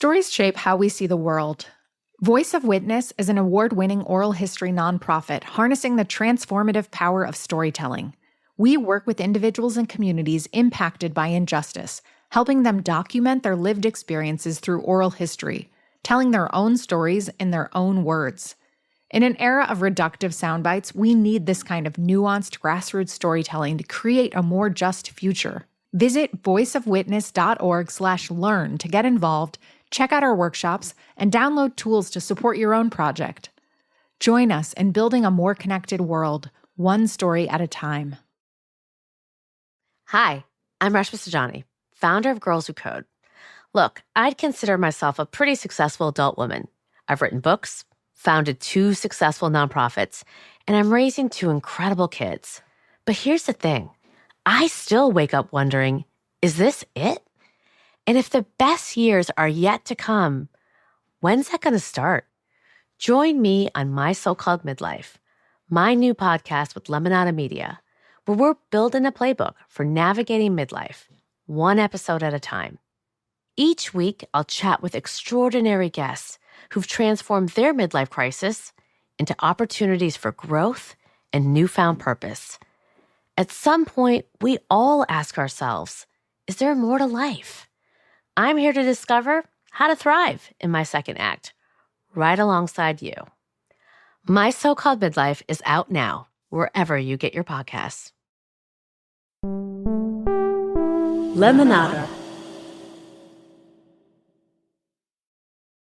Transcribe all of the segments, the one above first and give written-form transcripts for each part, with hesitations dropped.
Stories shape how we see the world. Voice of Witness is an award-winning oral history nonprofit harnessing the transformative power of storytelling. We work with individuals and communities impacted by injustice, helping them document their lived experiences through oral history, telling their own stories in their own words. In an era of reductive sound bites, we need this kind of nuanced grassroots storytelling to create a more just future. Visit voiceofwitness.org/learn to get involved, check out our workshops, and download tools to support your own project. Join us in building a more connected world, one story at a time. Hi, I'm Rashmi Sajani, founder of Girls Who Code. Look, I'd consider myself a pretty successful adult woman. I've written books, founded 2 successful nonprofits, and I'm raising 2 incredible kids. But here's the thing. I still wake up wondering, is this it? And if the best years are yet to come, when's that going to start? Join me on My So-Called Midlife, my new podcast with Lemonada Media, where we're building a playbook for navigating midlife, one episode at a time. Each week, I'll chat with extraordinary guests who've transformed their midlife crisis into opportunities for growth and newfound purpose. At some point, we all ask ourselves, is there more to life? I'm here to discover how to thrive in my second act, right alongside you. My So-Called Midlife is out now, wherever you get your podcasts. Lemonada.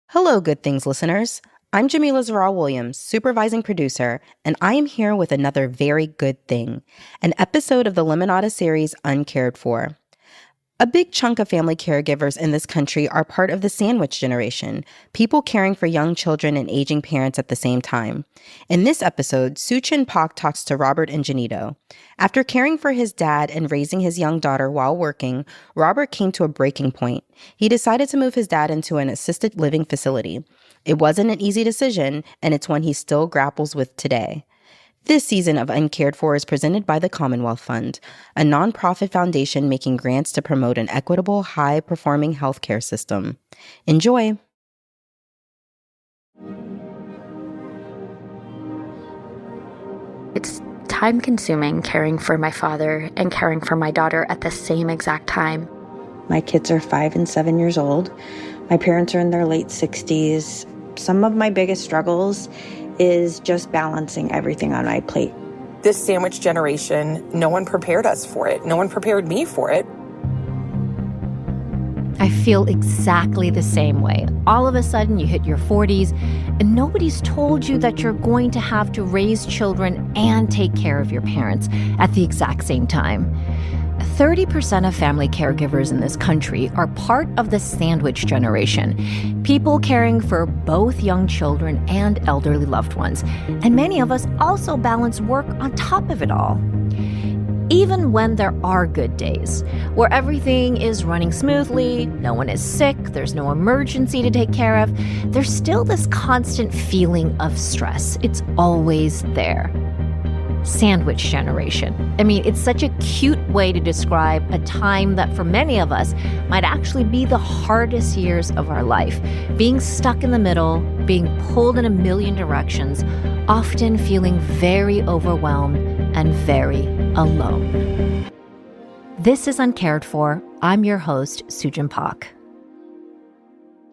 Hello, Good Things listeners. I'm Jamila Zaral-Williams, supervising producer, and I am here with another very good thing, an episode of the Lemonada series Uncared For. A big chunk of family caregivers in this country are part of the sandwich generation, people caring for young children and aging parents at the same time. In this episode, Suchin Pak talks to Robert Ingenito. After caring for his dad and raising his young daughter while working, Robert came to a breaking point. He decided to move his dad into an assisted living facility. It wasn't an easy decision, and it's one he still grapples with today. This season of Uncared For is presented by the Commonwealth Fund, a nonprofit foundation making grants to promote an equitable, high-performing healthcare system. Enjoy! It's time-consuming caring for my father and caring for my daughter at the same exact time. My kids are 5 and 7 years old. My parents are in their late 60s. Some of my biggest struggles is just balancing everything on my plate. This sandwich generation, no one prepared us for it. No one prepared me for it. I feel exactly the same way. All of a sudden, you hit your 40s, and nobody's told you that you're going to have to raise children and take care of your parents at the exact same time. 30% of family caregivers in this country are part of the sandwich generation, people caring for both young children and elderly loved ones. And many of us also balance work on top of it all. Even when there are good days, where everything is running smoothly, no one is sick, there's no emergency to take care of, there's still this constant feeling of stress. It's always there. Sandwich generation. I mean, it's such a cute way to describe a time that for many of us might actually be the hardest years of our life. Being stuck in the middle, being pulled in a million directions, often feeling very overwhelmed and very alone. This is Uncared For. I'm your host, Suchin Pak.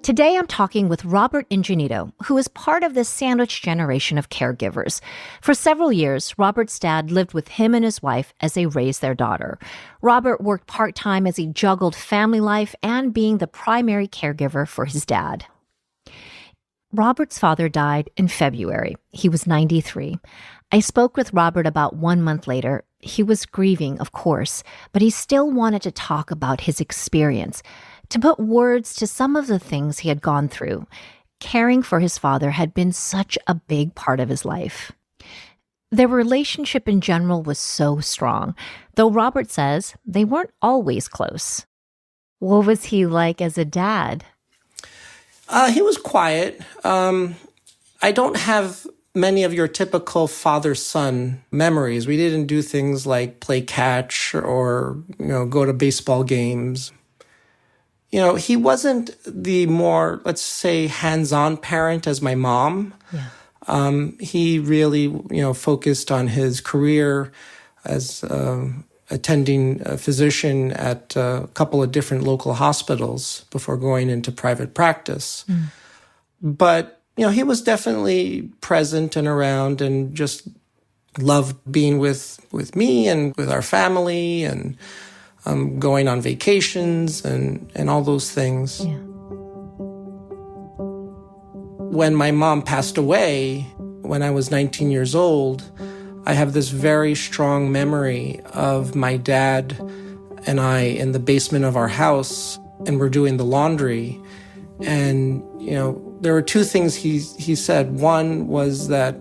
Today, I'm talking with Robert Ingenito, who is part of this sandwich generation of caregivers. For several years, Robert's dad lived with him and his wife as they raised their daughter. Robert worked part-time as he juggled family life and being the primary caregiver for his dad. Robert's father died in February. He was 93. I spoke with Robert about 1 month later. He was grieving, of course, but he still wanted to talk about his experience, to put words to some of the things he had gone through. Caring for his father had been such a big part of his life. Their relationship in general was so strong, though Robert says they weren't always close. What was he like as a dad? He was quiet. I don't have many of your typical father-son memories. We didn't do things like play catch or, go to baseball games. he wasn't the more, let's say, hands-on parent as my mom. Yeah. He really, focused on his career as attending a physician at a couple of different local hospitals before going into private practice. But, he was definitely present and around and just loved being with me and with our family and going on vacations and all those things. Yeah. When my mom passed away, when I was 19 years old, I have this very strong memory of my dad and I in the basement of our house, and we're doing the laundry. And, there were two things he said. One was that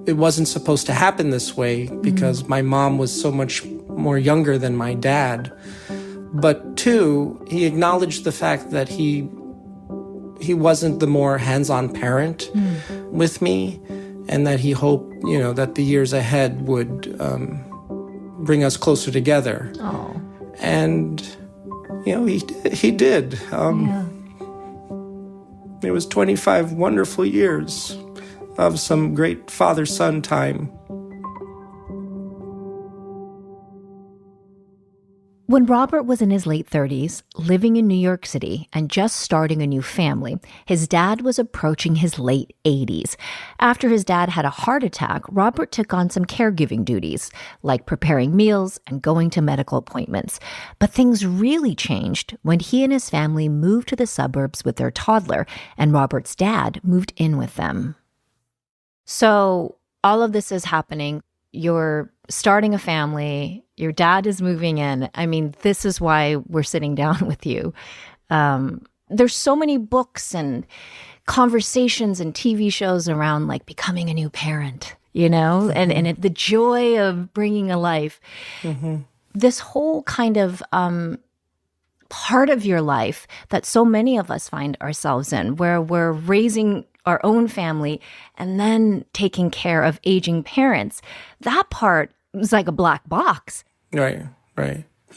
it wasn't supposed to happen this way because my mom was so much more younger than my dad. But two, he acknowledged the fact that he wasn't the more hands-on parent with me, and that he hoped, that the years ahead would bring us closer together. Oh. And, he did. It was 25 wonderful years of some great father-son time. When Robert was in his late 30s, living in New York City and just starting a new family, his dad was approaching his late 80s. After his dad had a heart attack, Robert took on some caregiving duties, like preparing meals and going to medical appointments. But things really changed when he and his family moved to the suburbs with their toddler, and Robert's dad moved in with them. So all of this is happening. You're starting a family. Your dad is moving in. I mean, this is why we're sitting down with you. There's so many books and conversations and TV shows around like becoming a new parent, and the joy of bringing a life. This whole kind of part of your life that so many of us find ourselves in, where we're raising our own family and then taking care of aging parents. That part was like a black box. Right.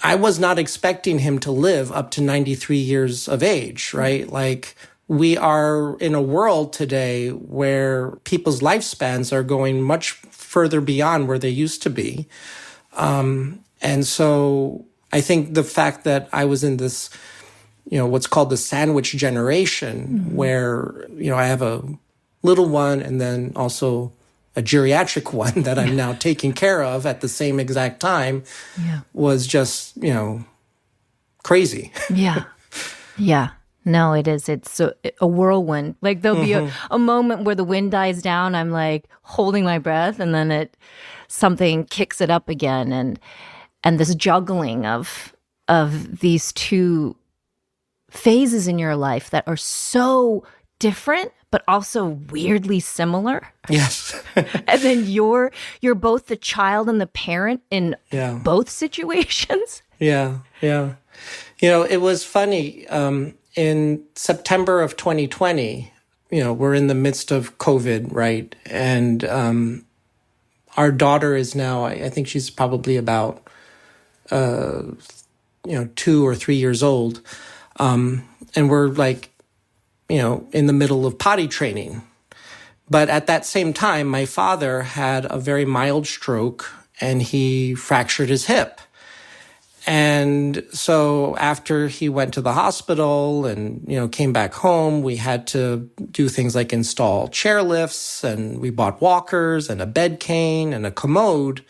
I was not expecting him to live up to 93 years of age, right? Like, we are in a world today where people's lifespans are going much further beyond where they used to be. And so I think the fact that I was in this, what's called the sandwich generation, where, I have a little one and then also a geriatric one that I'm now taking care of at the same exact time, was just, crazy. Yeah. No, it is. It's a whirlwind. Like, there'll be a moment where the wind dies down. I'm like holding my breath, and then something kicks it up again. And this juggling of these two phases in your life that are so different, but also weirdly similar. Yes. And then you're both the child and the parent in both situations. Yeah. It was funny. In September of 2020, we're in the midst of COVID, right? And our daughter is now, I think she's probably about 2 or 3 years old. And we're like, in the middle of potty training. But at that same time, my father had a very mild stroke and he fractured his hip. And so after he went to the hospital and, came back home, we had to do things like install chair lifts, and we bought walkers and a bed cane and a commode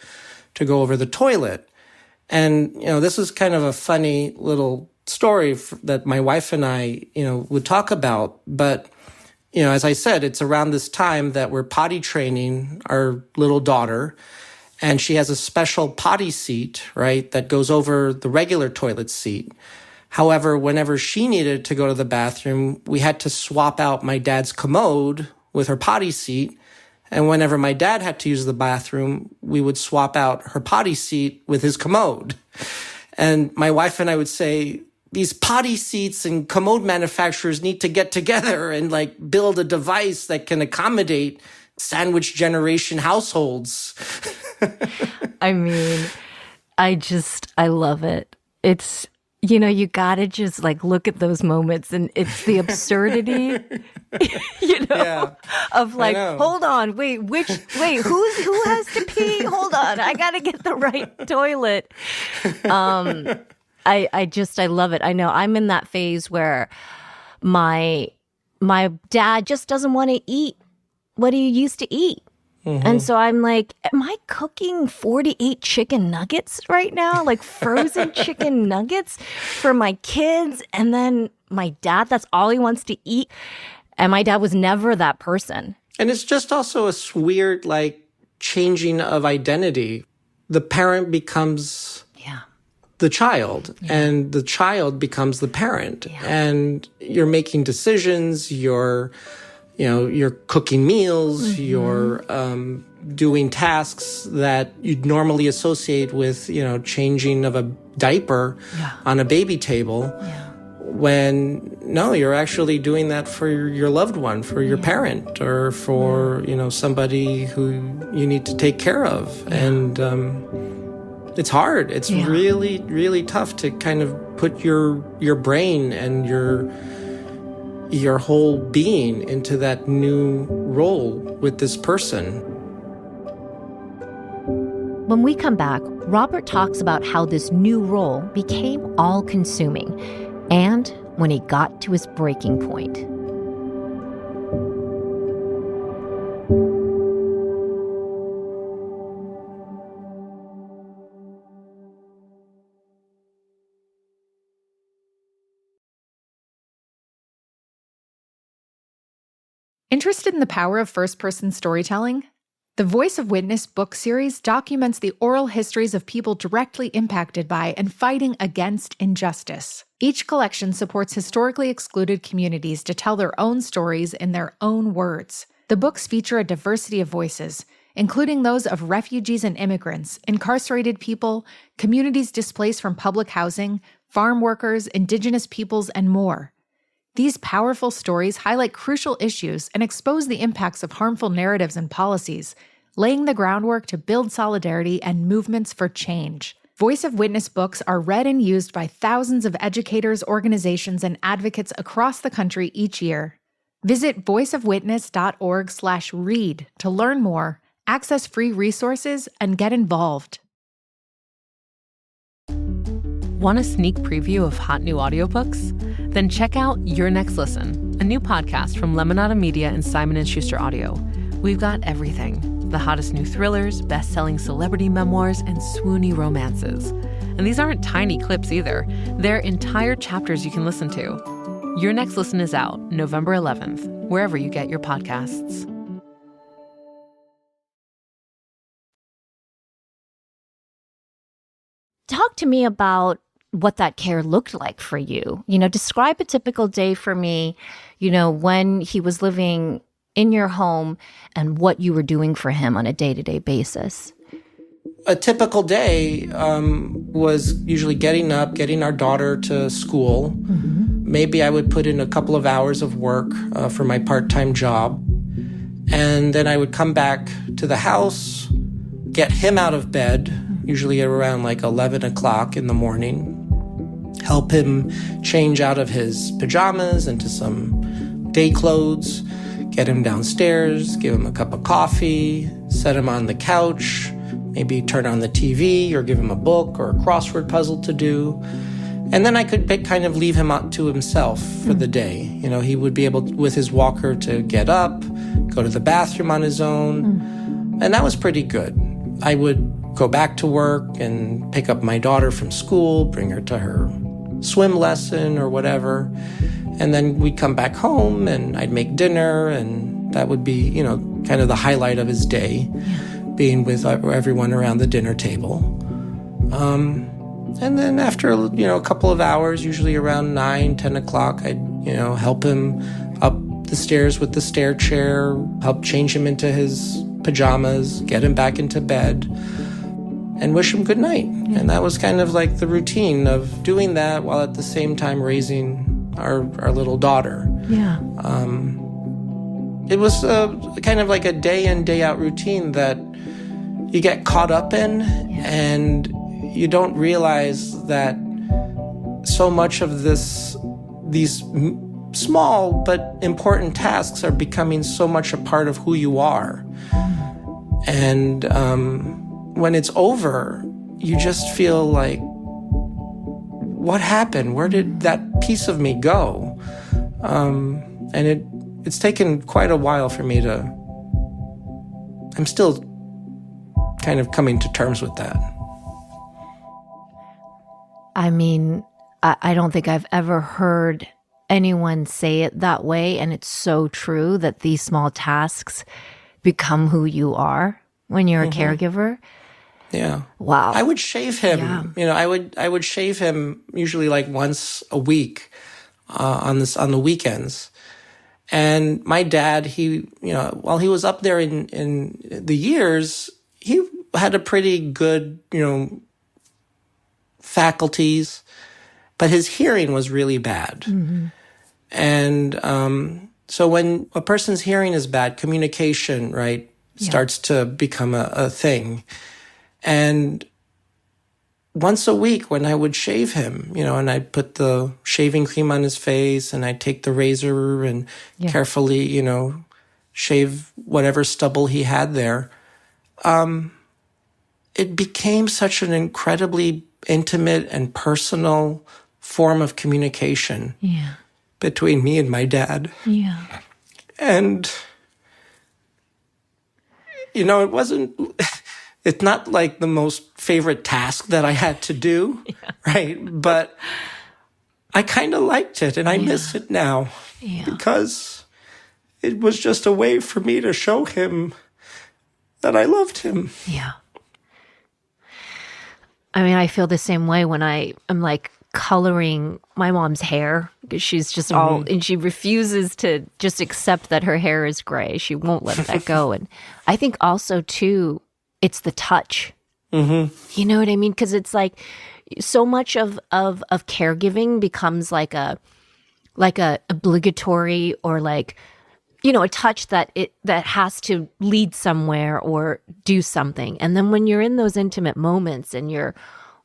to go over the toilet. And, this is kind of a funny little story that my wife and I, would talk about. But, as I said, it's around this time that we're potty training our little daughter, and she has a special potty seat, right, that goes over the regular toilet seat. However, whenever she needed to go to the bathroom, we had to swap out my dad's commode with her potty seat. And whenever my dad had to use the bathroom, we would swap out her potty seat with his commode. And my wife and I would say, these potty seats and commode manufacturers need to get together and like build a device that can accommodate sandwich generation households. I mean, I love it. You gotta just look at those moments, and it's the absurdity, of hold on, wait, who has to pee? Hold on, I gotta get the right toilet. I love it. I know I'm in that phase where my dad just doesn't want to eat what he used to eat. Mm-hmm. And so I'm like, am I cooking 48 chicken nuggets right now? Frozen chicken nuggets for my kids? And then my dad, that's all he wants to eat. And my dad was never that person. And it's just also a weird, changing of identity. The parent becomes the child, and the child becomes the parent. Yeah. And you're making decisions, you're cooking meals, you're doing tasks that you'd normally associate with, changing of a diaper on a baby table. Yeah. When, no, you're actually doing that for your loved one, for your parent, or for, somebody who you need to take care of. Yeah. And it's hard. It's really, really tough to kind of put your brain and your whole being into that new role with this person. When we come back, Robert talks about how this new role became all-consuming and when he got to his breaking point. Interested in the power of first-person storytelling? The Voice of Witness book series documents the oral histories of people directly impacted by and fighting against injustice. Each collection supports historically excluded communities to tell their own stories in their own words. The books feature a diversity of voices, including those of refugees and immigrants, incarcerated people, communities displaced from public housing, farm workers, indigenous peoples, and more. These powerful stories highlight crucial issues and expose the impacts of harmful narratives and policies, laying the groundwork to build solidarity and movements for change. Voice of Witness books are read and used by thousands of educators, organizations, and advocates across the country each year. Visit voiceofwitness.org/read to learn more, access free resources, and get involved. Want a sneak preview of hot new audiobooks? Then check out Your Next Listen, a new podcast from Lemonada Media and Simon & Schuster Audio. We've got everything: the hottest new thrillers, best-selling celebrity memoirs, and swoony romances. And these aren't tiny clips either. They're entire chapters you can listen to. Your Next Listen is out November 11th, wherever you get your podcasts. Talk to me about what that care looked like for you. Describe a typical day for me, when he was living in your home and what you were doing for him on a day-to-day basis. A typical day was usually getting up, getting our daughter to school. Mm-hmm. Maybe I would put in a couple of hours of work for my part-time job. And then I would come back to the house, get him out of bed, usually around 11 o'clock in the morning, help him change out of his pajamas into some day clothes, get him downstairs, give him a cup of coffee, set him on the couch, maybe turn on the TV or give him a book or a crossword puzzle to do. And then I could kind of leave him out to himself for the day. He would be able, with his walker, to get up, go to the bathroom on his own. And that was pretty good. I would go back to work and pick up my daughter from school, bring her to her swim lesson or whatever. And then we'd come back home and I'd make dinner, and that would be, kind of the highlight of his day, being with everyone around the dinner table. And then after, a couple of hours, usually around 9, 10 o'clock, I'd, help him up the stairs with the stair chair, help change him into his pajamas, get him back into bed, and wish him good night. Yeah. And that was kind of like the routine of doing that while at the same time raising our little daughter. Yeah. It was kind of like a day in, day out routine that you get caught up in, and you don't realize that so much of these small but important tasks are becoming so much a part of who you are. And when it's over, you just feel like, what happened? Where did that piece of me go? And it's taken quite a while for me to... I'm still kind of coming to terms with that. I mean, I don't think I've ever heard anyone say it that way. And it's so true that these small tasks become who you are when you're a caregiver. Yeah. Wow. I would shave him. Yeah. You know, I would shave him usually like once a week on the weekends. And my dad, while he was up there in the years, he had a pretty good, faculties, but his hearing was really bad. Mm-hmm. And so when a person's hearing is bad, communication, right, starts to become a thing. And once a week when I would shave him, and I'd put the shaving cream on his face and I'd take the razor and carefully, shave whatever stubble he had there. It became such an incredibly intimate and personal form of communication between me and my dad. Yeah. And, it's not like the most favorite task that I had to do, right? But I kind of liked it and I miss it now because it was just a way for me to show him that I loved him. Yeah. I mean, I feel the same way when I am like coloring my mom's hair because she's just and she refuses to just accept that her hair is gray. She won't let that go. And I think also too, it's the touch. Mm-hmm. You know what I mean? Because it's like so much of caregiving becomes like a obligatory or like, a touch that has to lead somewhere or do something. And then when you're in those intimate moments and you're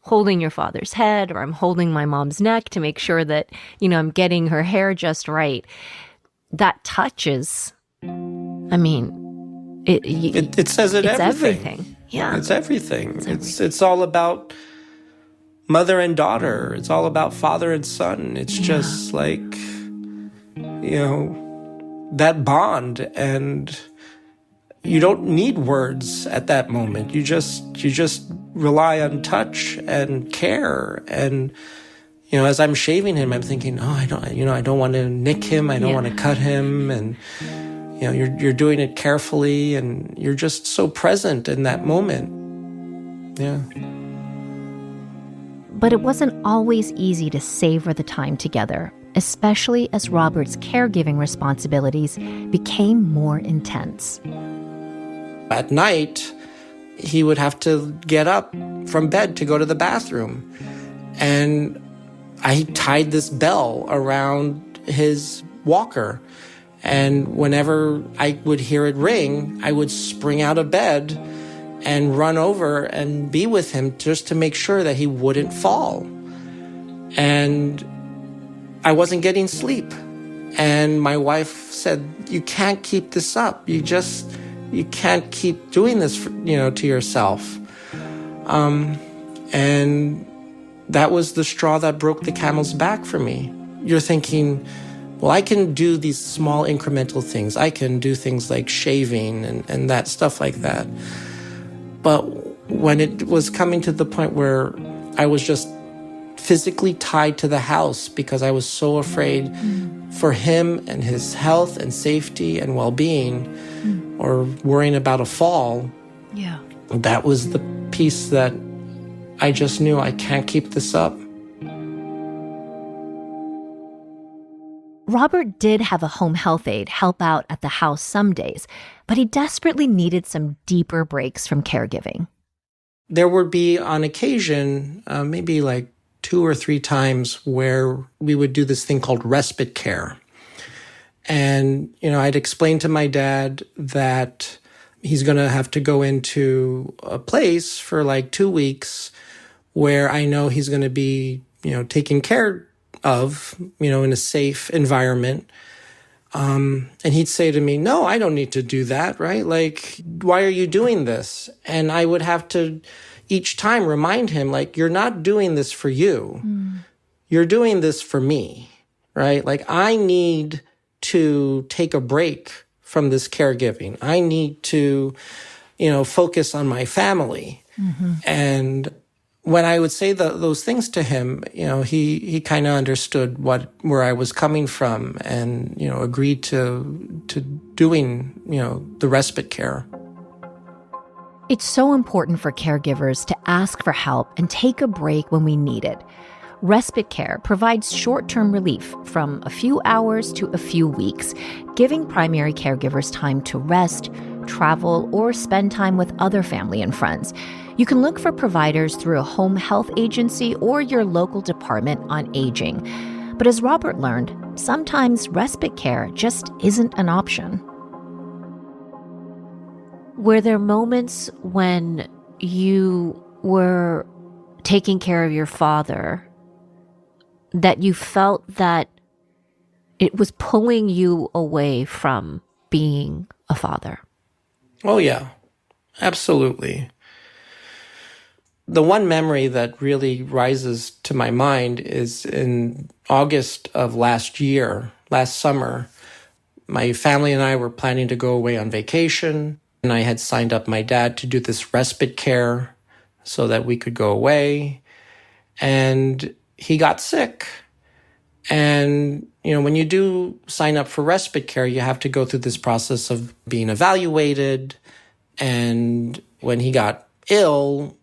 holding your father's head or I'm holding my mom's neck to make sure that, I'm getting her hair just right, that touch is, I mean, it says it it's everything. Yeah. It's everything. It's all about mother and daughter. It's all about father and son. It's just like, that bond, and you don't need words at that moment. You just rely on touch and care. And as I'm shaving him, I'm thinking, I don't want to nick him. I don't want to cut him. And you're doing it carefully, and you're just so present in that moment. Yeah. But it wasn't always easy to savor the time together, especially as Robert's caregiving responsibilities became more intense. At night, he would have to get up from bed to go to the bathroom. And I tied this bell around his walker. And whenever I would hear it ring, I would spring out of bed and run over and be with him just to make sure that he wouldn't fall. And I wasn't getting sleep. And my wife said, you can't keep this up. You can't keep doing this, to yourself. And that was the straw that broke the camel's back for me. You're thinking, well, I can do these small incremental things. I can do things like shaving and that stuff like that. But when it was coming to the point where I was just physically tied to the house because I was so afraid for him and his health and safety and well-being, or worrying about a fall, that was the piece that I just knew I can't keep this up. Robert did have a home health aide help out at the house some days, but he desperately needed some deeper breaks from caregiving. There would be on occasion, maybe like 2 or 3 times, where we would do this thing called respite care. And, I'd explain to my dad that he's going to have to go into a place for like 2 weeks where I know he's going to be taken care of, in a safe environment. And he'd say to me, no, I don't need to do that, right? Like, why are you doing this? And I would have to each time remind him, like, you're not doing this for you. You're doing this for me, right? Like, I need to take a break from this caregiving. I need to, focus on my family. And when I would say those things to him, he kind of understood where I was coming from and, agreed to doing, the respite care. It's so important for caregivers to ask for help and take a break when we need it. Respite care provides short-term relief from a few hours to a few weeks, giving primary caregivers time to rest, travel, or spend time with other family and friends. You can look for providers through a home health agency or your local department on aging. But as Robert learned, sometimes respite care just isn't an option. Were there moments when you were taking care of your father that you felt that it was pulling you away from being a father? Oh, yeah, absolutely. The one memory that really rises to my mind is in August of last summer, my family and I were planning to go away on vacation, and I had signed up my dad to do this respite care so that we could go away. And he got sick. And, when you do sign up for respite care, you have to go through this process of being evaluated. And when he got ill,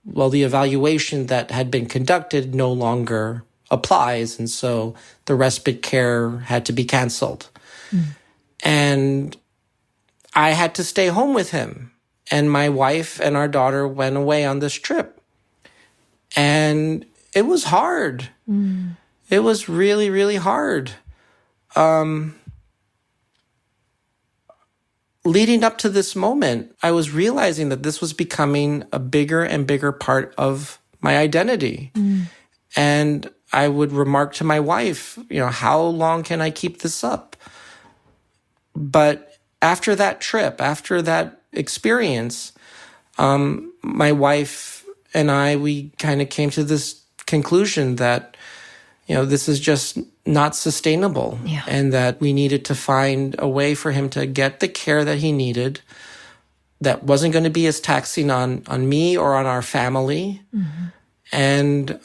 well, the evaluation that had been conducted no longer applies. And so the respite care had to be canceled. And I had to stay home with him. And my wife and our daughter went away on this trip. And it was hard. It was really, really hard. Leading up to this moment, I was realizing that this was becoming a bigger and bigger part of my identity. And I would remark to my wife, how long can I keep this up? But after that trip, after that experience, my wife and I, we kind of came to this conclusion that, this is just not sustainable. Yeah. And that we needed to find a way for him to get the care that he needed that wasn't going to be as taxing on me or on our family. And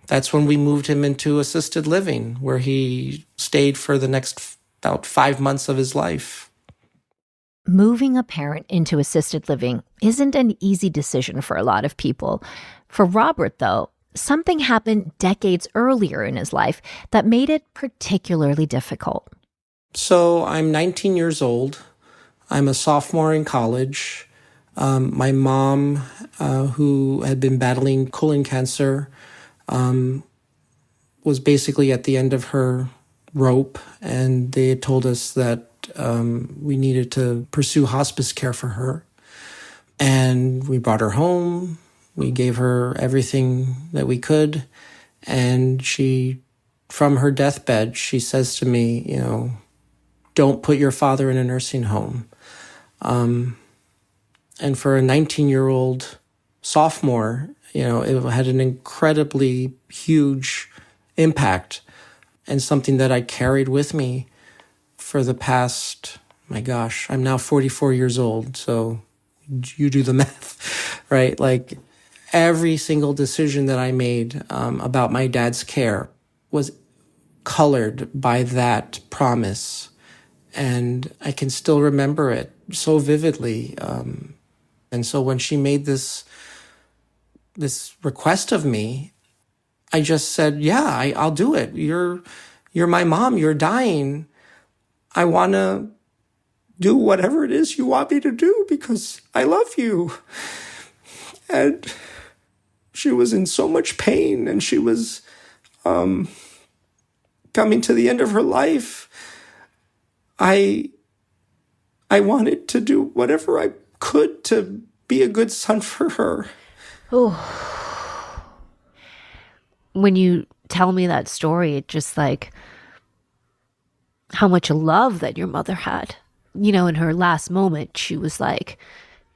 that's when we moved him into assisted living, where he stayed for the next about 5 months of his life. Moving a parent into assisted living isn't an easy decision for a lot of people. For Robert, though, something happened decades earlier in his life that made it particularly difficult. So I'm 19 years old. I'm a sophomore in college. My mom, who had been battling colon cancer, was basically at the end of her rope, and they had told us that we needed to pursue hospice care for her. And we brought her home. We gave her everything that we could. And she, from her deathbed, she says to me, don't put your father in a nursing home. And for a 19-year-old sophomore, it had an incredibly huge impact and something that I carried with me for the past, my gosh, I'm now 44 years old. So you do the math, right? Like every single decision that I made about my dad's care was colored by that promise. And I can still remember it so vividly. And so when she made this request of me, I just said, yeah, I'll do it. You're my mom. You're dying. I want to do whatever it is you want me to do because I love you. And she was in so much pain, and she was coming to the end of her life. I wanted to do whatever I could to be a good son for her. Oh. when you tell me that story, it just like how much love that your mother had. You know, in her last moment, she was like,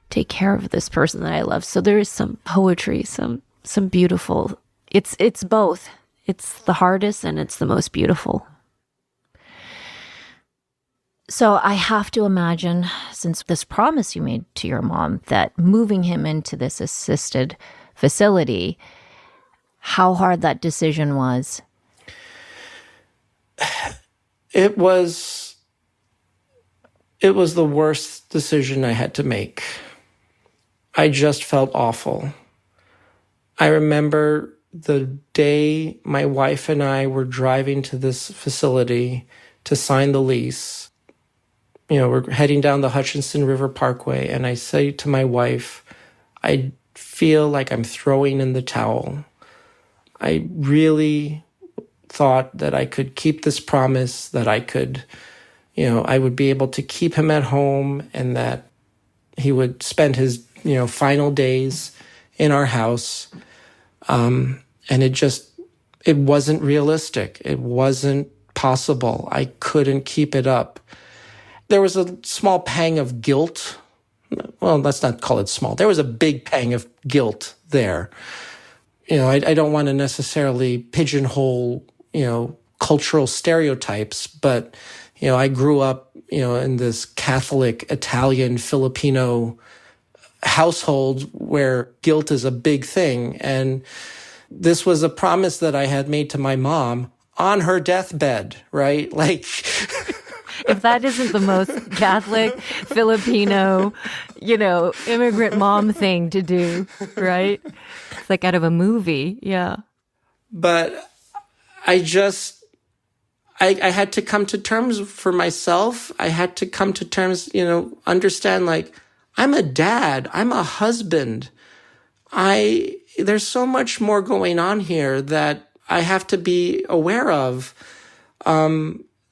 take care of this person that I love. So there is some poetry, some beautiful. It's both. It's the hardest and it's the most beautiful. So I have to imagine, since this promise you made to your mom that moving him into this assisted facility, how hard that decision was. It was the worst decision I had to make. I just felt awful. I remember the day my wife and I were driving to this facility to sign the lease. You know, we're heading down the Hutchinson River Parkway, and I say to my wife, I feel like I'm throwing in the towel. I really thought that I could keep this promise, that I could, you know, I would be able to keep him at home and that he would spend his, you know, final days in our house. And it wasn't realistic. It wasn't possible. I couldn't keep it up. There was a small pang of guilt. Well, let's not call it small. There was a big pang of guilt there. You know, I don't want to necessarily pigeonhole, you know, cultural stereotypes, but, you know, I grew up, you know, in this Catholic, Italian, Filipino household where guilt is a big thing. And this was a promise that I had made to my mom on her deathbed, right? Like... If that isn't the most Catholic, Filipino, you know, immigrant mom thing to do, right? It's like out of a movie, yeah. But I had to come to terms for myself. I had to come to terms, you know, understand like, I'm a dad, I'm a husband. There's so much more going on here that I have to be aware of.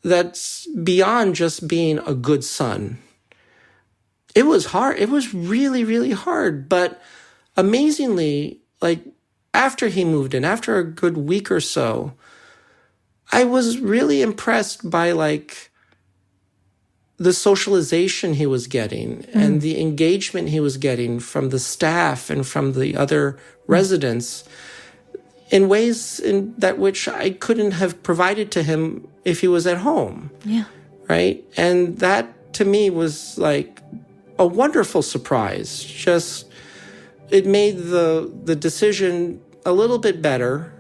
That's beyond just being a good son. It was hard. It was really, really hard. But amazingly, like after he moved in, after a good week or so, I was really impressed by like the socialization he was getting and the engagement he was getting from the staff and from the other residents in ways that which I couldn't have provided to him if he was at home. Yeah. Right? And that to me was like a wonderful surprise. Just, it made the decision a little bit better.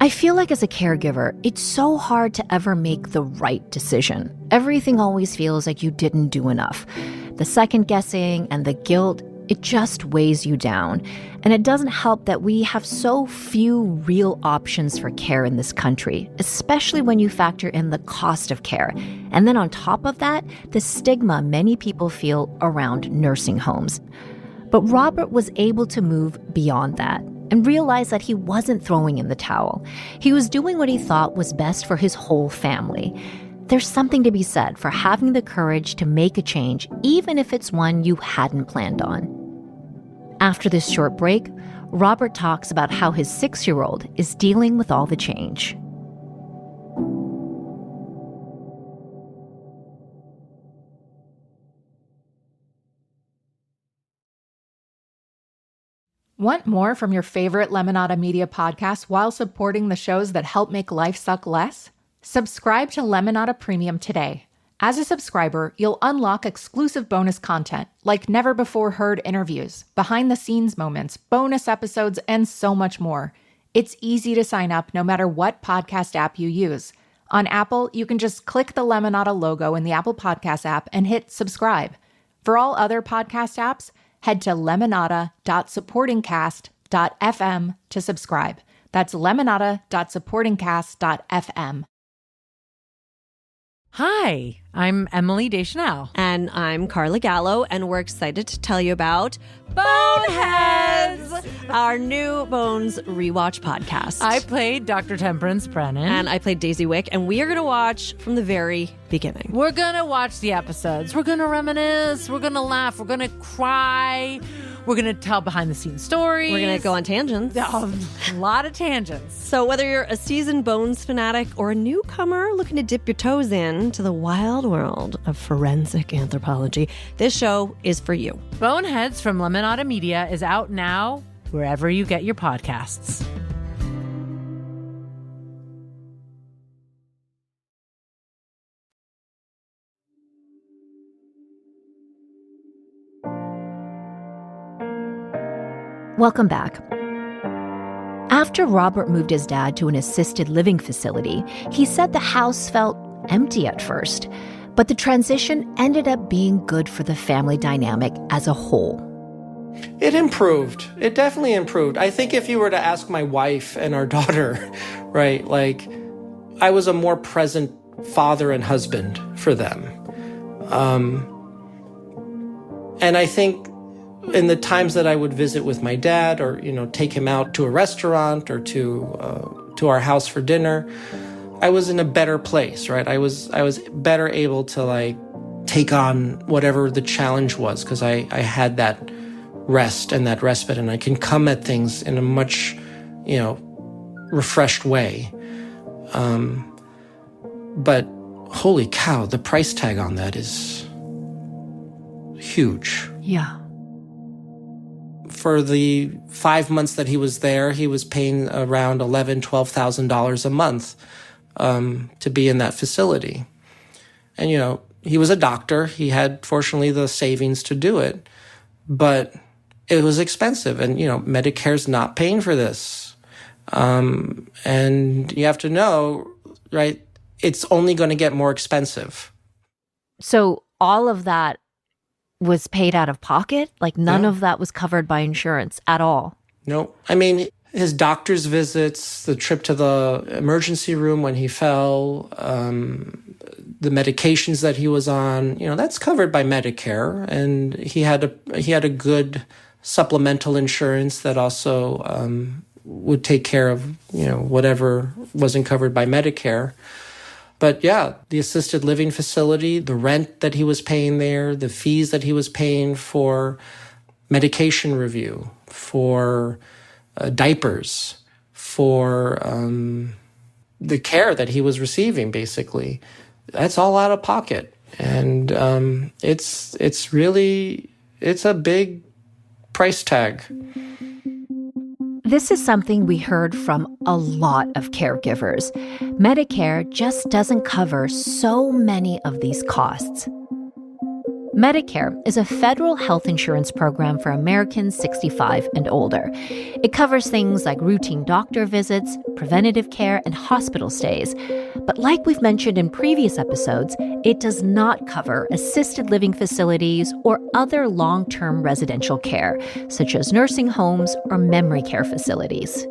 I feel like as a caregiver, it's so hard to ever make the right decision. Everything always feels like you didn't do enough. The second guessing and the guilt, it just weighs you down. And it doesn't help that we have so few real options for care in this country, especially when you factor in the cost of care. And then on top of that, the stigma many people feel around nursing homes. But Robert was able to move beyond that and realize that he wasn't throwing in the towel. He was doing what he thought was best for his whole family. There's something to be said for having the courage to make a change, even if it's one you hadn't planned on. After this short break, Robert talks about how his 6-year-old is dealing with all the change. Want more from your favorite Lemonada Media podcasts while supporting the shows that help make life suck less? Subscribe to Lemonada Premium today. As a subscriber, you'll unlock exclusive bonus content like never-before-heard interviews, behind-the-scenes moments, bonus episodes, and so much more. It's easy to sign up no matter what podcast app you use. On Apple, you can just click the Lemonada logo in the Apple Podcast app and hit subscribe. For all other podcast apps, head to lemonada.supportingcast.fm to subscribe. That's lemonada.supportingcast.fm. Hi, I'm Emily Deschanel. And I'm Carla Gallo, and we're excited to tell you about Boneheads, our new Bones rewatch podcast. I played Dr. Temperance Brennan. And I played Daisy Wick, and we are going to watch from the very beginning. We're going to watch the episodes. We're going to reminisce. We're going to laugh. We're going to cry. We're going to tell behind-the-scenes stories. We're going to go on tangents. A lot of tangents. So whether you're a seasoned Bones fanatic or a newcomer looking to dip your toes in to the wild world of forensic anthropology, this show is for you. Boneheads from Lemonada Media is out now wherever you get your podcasts. Welcome back. After Robert moved his dad to an assisted living facility, he said the house felt empty at first, but the transition ended up being good for the family dynamic as a whole. It improved. It definitely improved. I think if you were to ask my wife and our daughter, right, like, I was a more present father and husband for them. And I think in the times that I would visit with my dad or, take him out to a restaurant or to our house for dinner, I was in a better place, right? I was better able to take on whatever the challenge was because I had that rest and that respite, and I can come at things in a much, refreshed way. But holy cow, the price tag on that is huge. Yeah. For the 5 months that he was there, he was paying around $11,000, $12,000 a month to be in that facility. And, he was a doctor. He had, fortunately, the savings to do it. But it was expensive. And, Medicare's not paying for this. And you have to know, right, it's only going to get more expensive. So all of that was paid out of pocket? None of that was covered by insurance at all? No. I mean, his doctor's visits, the trip to the emergency room when he fell, the medications that he was on, that's covered by Medicare. And he had a good supplemental insurance that also would take care of, whatever wasn't covered by Medicare. But yeah, the assisted living facility, the rent that he was paying there, the fees that he was paying for medication review, for diapers, for the care that he was receiving, basically, that's all out of pocket. And it's a big price tag. This is something we heard from a lot of caregivers. Medicare just doesn't cover so many of these costs. Medicare is a federal health insurance program for Americans 65 and older. It covers things like routine doctor visits, preventative care, and hospital stays. But like we've mentioned in previous episodes, it does not cover assisted living facilities or other long-term residential care, such as nursing homes or memory care facilities.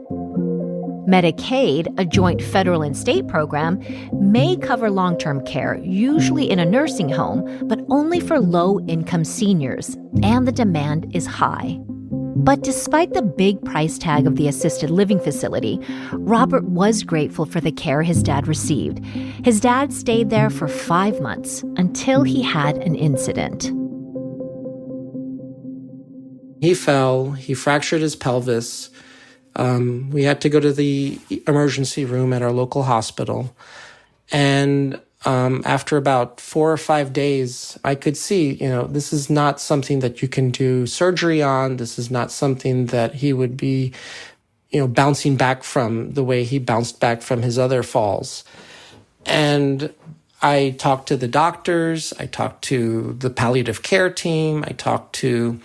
Medicaid, a joint federal and state program, may cover long-term care, usually in a nursing home, but only for low-income seniors, and the demand is high. But despite the big price tag of the assisted living facility, Robert was grateful for the care his dad received. His dad stayed there for 5 months until he had an incident. He fell, he fractured his pelvis. We had to go to the emergency room at our local hospital. And after about 4 or 5 days, I could see, this is not something that you can do surgery on. This is not something that he would be, bouncing back from the way he bounced back from his other falls. And I talked to the doctors. I talked to the palliative care team. I talked to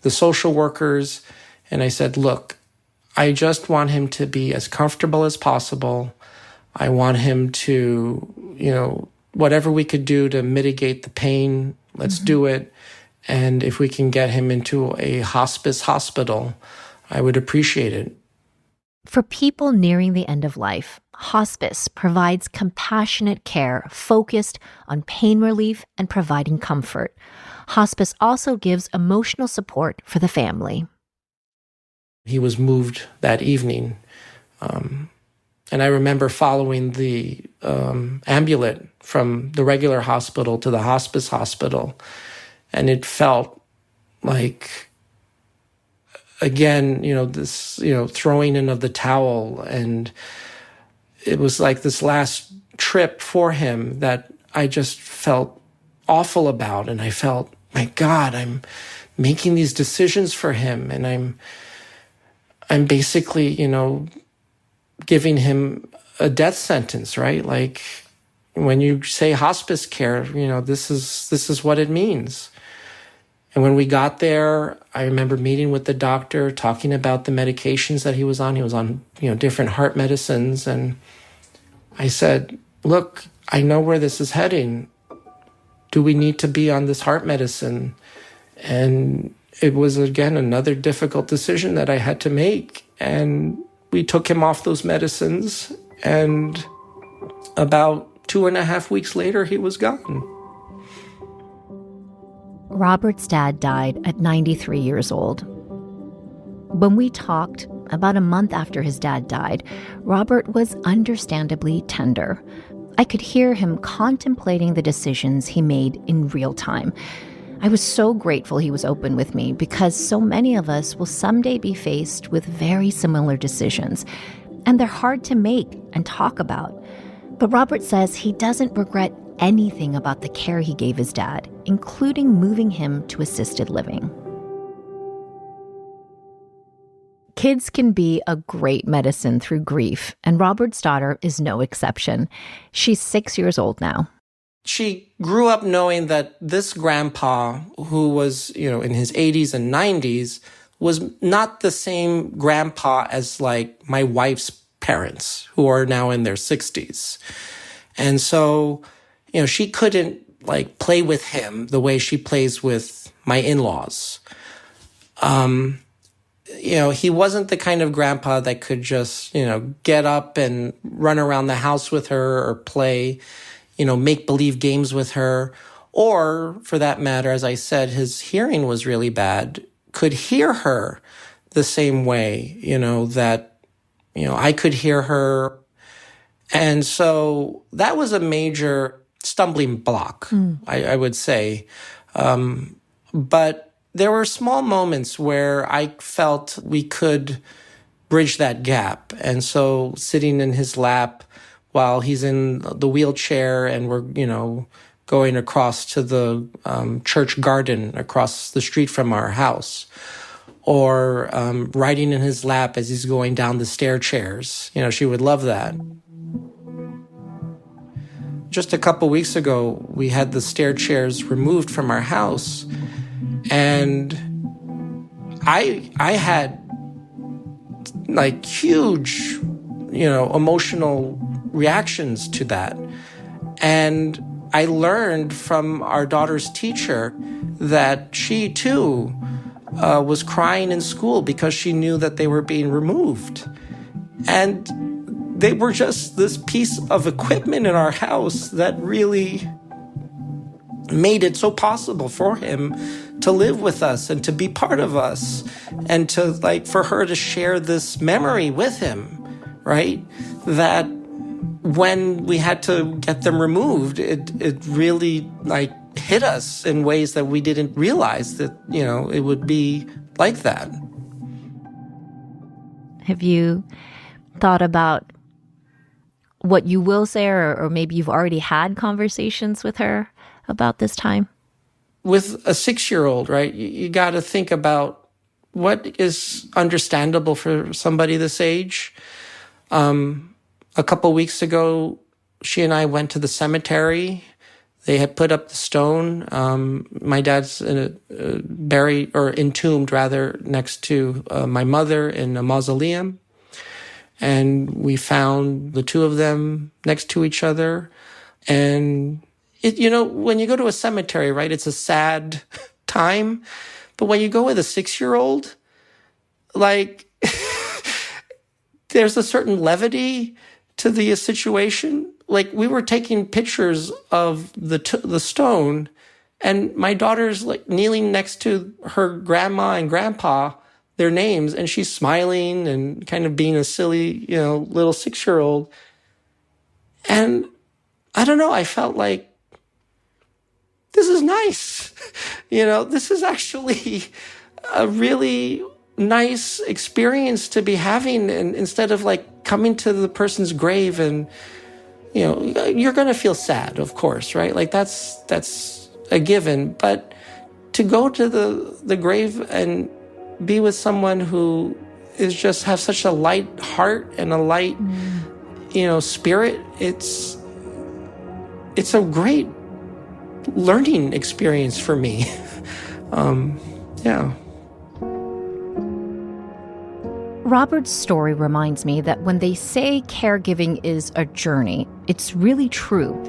the social workers. And I said, look, I just want him to be as comfortable as possible. I want him to, whatever we could do to mitigate the pain, let's do it. And if we can get him into a hospice hospital, I would appreciate it. For people nearing the end of life, hospice provides compassionate care focused on pain relief and providing comfort. Hospice also gives emotional support for the family. He was moved that evening. And I remember following the ambulance from the regular hospital to the hospice hospital. And it felt like again, this, throwing in of the towel. And it was like this last trip for him that I just felt awful about. And I felt, my God, I'm making these decisions for him. And I'm basically, giving him a death sentence, right? Like when you say hospice care, this is what it means. And when we got there, I remember meeting with the doctor, talking about the medications that he was on. He was on, different heart medicines. And I said, look, I know where this is heading. Do we need to be on this heart medicine? And it was, again, another difficult decision that I had to make. And we took him off those medicines. And about 2.5 weeks later, he was gone. Robert's dad died at 93 years old. When we talked, about a month after his dad died, Robert was understandably tender. I could hear him contemplating the decisions he made in real time. I was so grateful he was open with me because so many of us will someday be faced with very similar decisions, and they're hard to make and talk about. But Robert says he doesn't regret anything about the care he gave his dad, including moving him to assisted living. Kids can be a great medicine through grief, and Robert's daughter is no exception. She's 6 years old now. She grew up knowing that this grandpa, who was, in his 80s and 90s, was not the same grandpa as like my wife's parents, who are now in their 60s. And so, she couldn't like play with him the way she plays with my in-laws. He wasn't the kind of grandpa that could just, get up and run around the house with her or play, make-believe games with her. Or, for that matter, as I said, his hearing was really bad, could hear her the same way, that, I could hear her. And so that was a major stumbling block, I would say. But there were small moments where I felt we could bridge that gap. And so sitting in his lap while he's in the wheelchair and we're, going across to the church garden across the street from our house, or riding in his lap as he's going down the stair chairs. She would love that. Just a couple weeks ago, we had the stair chairs removed from our house. And I had like huge, emotional reactions to that. And I learned from our daughter's teacher that she too was crying in school because she knew that they were being removed. And they were just this piece of equipment in our house that really made it so possible for him to live with us and to be part of us and to for her to share this memory with him, right? That when we had to get them removed, it really hit us in ways that we didn't realize that, it would be like that. Have you thought about what you will say, or maybe you've already had conversations with her about this time? With a 6-year-old, right, you got to think about what is understandable for somebody this age. A couple weeks ago, she and I went to the cemetery. They had put up the stone. My dad's entombed next to my mother in a mausoleum. And we found the two of them next to each other. And when you go to a cemetery, right, it's a sad time. But when you go with a 6-year-old, there's a certain levity to the situation. We were taking pictures of the stone, and my daughter's kneeling next to her grandma and grandpa, their names, and she's smiling and kind of being a silly, little 6-year-old. And I don't know, I felt like, this is nice. This is actually a really nice experience to be having, and instead of like coming to the person's grave and, you know, you're going to feel sad, of course, right? Like that's a given. But to go to the grave and be with someone who is just have such a light heart and a light, you know, spirit, it's a great learning experience for me. Yeah. Robert's story reminds me that when they say caregiving is a journey, it's really true.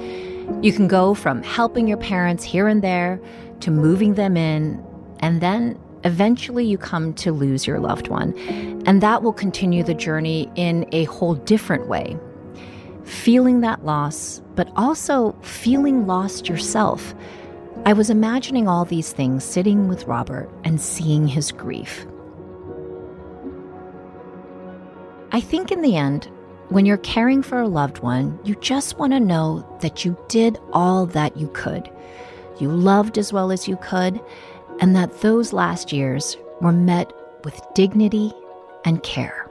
You can go from helping your parents here and there to moving them in, and then eventually you come to lose your loved one. And that will continue the journey in a whole different way. Feeling that loss, but also feeling lost yourself. I was imagining all these things sitting with Robert and seeing his grief. I think in the end, when you're caring for a loved one, you just want to know that you did all that you could. You loved as well as you could, and that those last years were met with dignity and care.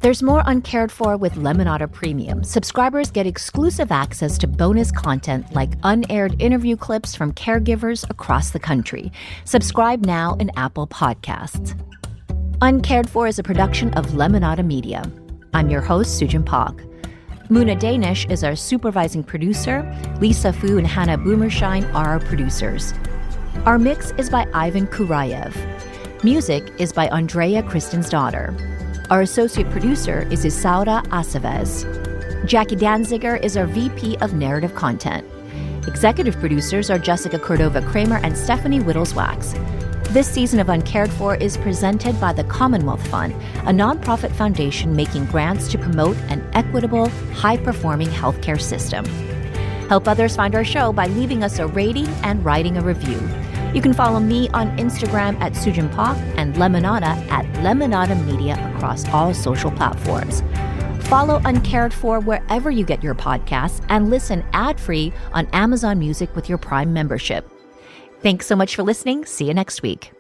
There's more Uncared For with Lemonada Premium. Subscribers get exclusive access to bonus content like unaired interview clips from caregivers across the country. Subscribe now in Apple Podcasts. Uncared For is a production of Lemonada Media. I'm your host, Sujin Pak. Muna Danish is our supervising producer. Lisa Fu and Hannah Boomershine are our producers. Our mix is by Ivan Kurayev. Music is by Andrea Kristensdottir. Our associate producer is Isaura Aceves. Jackie Danziger is our VP of Narrative Content. Executive producers are Jessica Cordova-Kramer and Stephanie Whittles-Wax. This season of Uncared For is presented by the Commonwealth Fund, a nonprofit foundation making grants to promote an equitable, high-performing healthcare system. Help others find our show by leaving us a rating and writing a review. You can follow me on Instagram at Sujin Pak and Lemonada at Lemonada Media across all social platforms. Follow Uncared For wherever you get your podcasts and listen ad-free on Amazon Music with your Prime membership. Thanks so much for listening. See you next week.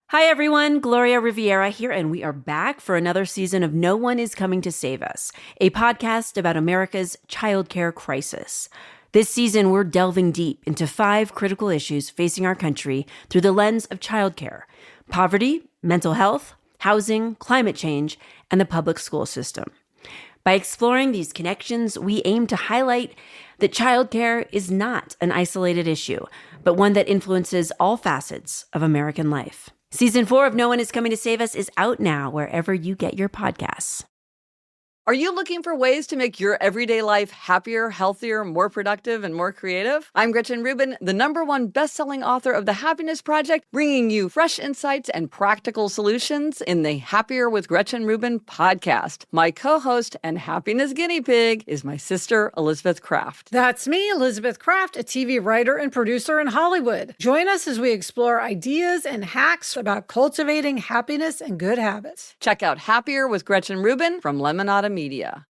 Hi everyone, Gloria Riviera here, and we are back for another season of No One Is Coming to Save Us, a podcast about America's childcare crisis. This season, we're delving deep into 5 critical issues facing our country through the lens of childcare: poverty, mental health, housing, climate change, and the public school system. By exploring these connections, we aim to highlight that childcare is not an isolated issue, but one that influences all facets of American life. Season 4 of No One Is Coming to Save Us is out now wherever you get your podcasts. Are you looking for ways to make your everyday life happier, healthier, more productive, and more creative? I'm Gretchen Rubin, the #1 best-selling author of The Happiness Project, bringing you fresh insights and practical solutions in the Happier with Gretchen Rubin podcast. My co-host and happiness guinea pig is my sister, Elizabeth Kraft. That's me, Elizabeth Kraft, a TV writer and producer in Hollywood. Join us as we explore ideas and hacks about cultivating happiness and good habits. Check out Happier with Gretchen Rubin from Lemonada Media.